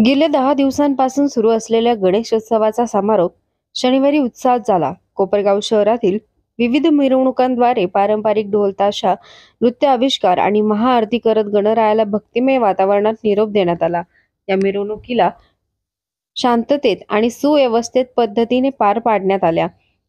गेल्या 10 दिवसांपासून सुरू असलेल्या गणेशोत्सवाचा समारोप शनिवारी उत्साहात झाला. कोपरगाव शहरातील विविध मिरवणुकांद्वारे पारंपरिक ढोल ताशा, नृत्य आविष्कार आणि महाआरती करत गणरायाला भक्तिमय वातावरणात निरोप देण्यात आला. या मिरवणुकीला शांततेत आणि सुव्यवस्थित पद्धतीने पार पाडण्यात आल्या.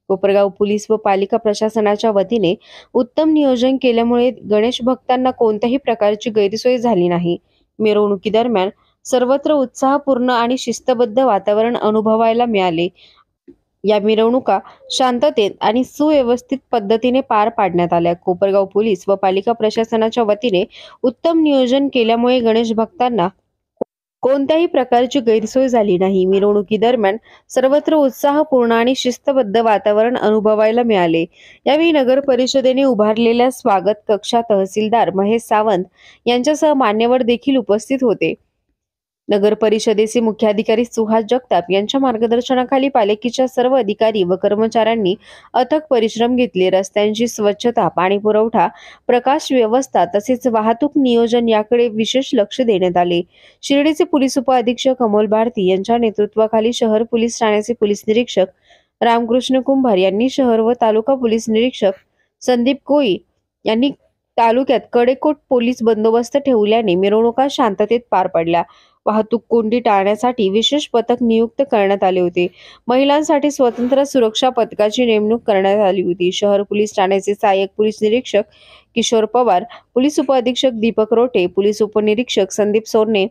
कोपरगाव पोलीस व पालिका प्रशासनाच्या वतीने उत्तम नियोजन केल्यामुळे गणेश भक्तांना कोणत्याही प्रकारची गैरसोय झाली नाही. मिरवणुकीदरम्यान सर्वत्र उत्साहपूर्ण आणि शिस्तबद्ध वातावरण अनुभवायला मिळाले. या मिरवणुका शांततेत आणि सुव्यवस्थित पद्धतीने पार पाडण्यात आल्या. कोपरगाव पोलीस व पालिका प्रशासनाच्या वतीने उत्तम नियोजन केल्यामुळे गणेश भक्तांना कोणत्याही प्रकारची गैरसोय झाली नाही. मिरवणुकीदरम्यान सर्वत्र उत्साहपूर्ण आणि शिस्तबद्ध वातावरण अनुभवायला मिळाले. यावेळी नगर परिषदेने उभारलेल्या स्वागत कक्षात तहसीलदार महेश सावंत यांच्यासह मान्यवर देखील उपस्थित होते. नगर परिषदेचे मुख्याधिकारी सुहास जगताप यांच्या मार्गदर्शनाखाली पालिकेच्या सर्व अधिकारी व कर्मचाऱ्यांनी अथक परिश्रम घेतले. रस्त्यांची स्वच्छता, पाणी पुरवठा, प्रकाश व्यवस्था तसेच वाहतूक नियोजन याकडे विशेष लक्ष देण्यात आले. शिर्डीचे पोलीस उपअधीक्षक अमोल भारती यांच्या नेतृत्वाखाली शहर पोलीस ठाण्याचे पोलीस निरीक्षक रामकृष्ण कुंभार यांनी शहर व तालुका पोलीस निरीक्षक संदीप कोळी यांनी तालुक्यात कडेकोट पोलीस बंदोबस्त ठेवल्याने मिरवणुका शांततेत पार पडल्या. वाहतूक कोंडी टाळण्यासाठी विशेष पथक नियुक्त करण्यात आले होते. महिलांसाठी स्वतंत्र सुरक्षा पथकाची नेमणूक करण्यात आली होती. शहर पोलीस ठाण्याचे सहाय्यक पोलीस निरीक्षक किशोर पवार, पोलीस उपअधीक्षक दीपक रोटे, पोलीस उपनिरीक्षक संदीप सोरने,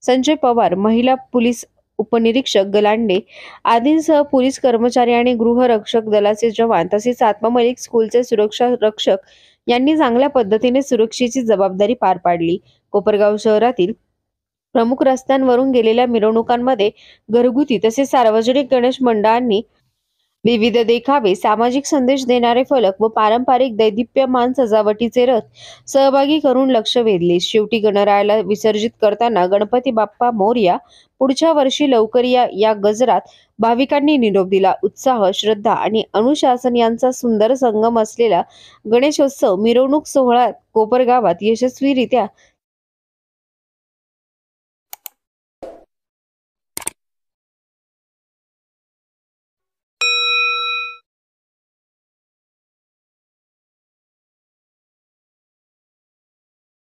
संजय पवार, महिला पोलीस उपनिरीक्षक गलांडे आदींसह पोलीस कर्मचारी आणि गृहरक्षक दलाचे जवान तसेच आत्मा मलिक स्कूलचे सुरक्षा रक्षक यांनी चांगल्या पद्धतीने सुरक्षेची जबाबदारी पार पाडली. कोपरगाव शहरातील प्रमुख रस्त्यांवरून गेलेल्या मिरवणुकांमध्ये घरगुती तसेच सार्वजनिक गणेश मंडळांनी विविध देखावे, सामाजिक संदेश देणारे फलक व पारंपरिक दैदिप्यमान सजावटीचे रथ सहभागी करून लक्ष वेधले. शेवटी गणरायाला विसर्जित करताना गणपती बाप्पा मोरया, पुढच्या वर्षी लवकर या गजरात भाविकांनी निरोप दिला. उत्साह, श्रद्धा आणि अनुशासन यांचा सुंदर संगम असलेला गणेशोत्सव मिरवणूक सोहळा कोपरगावात यशस्वीरित्या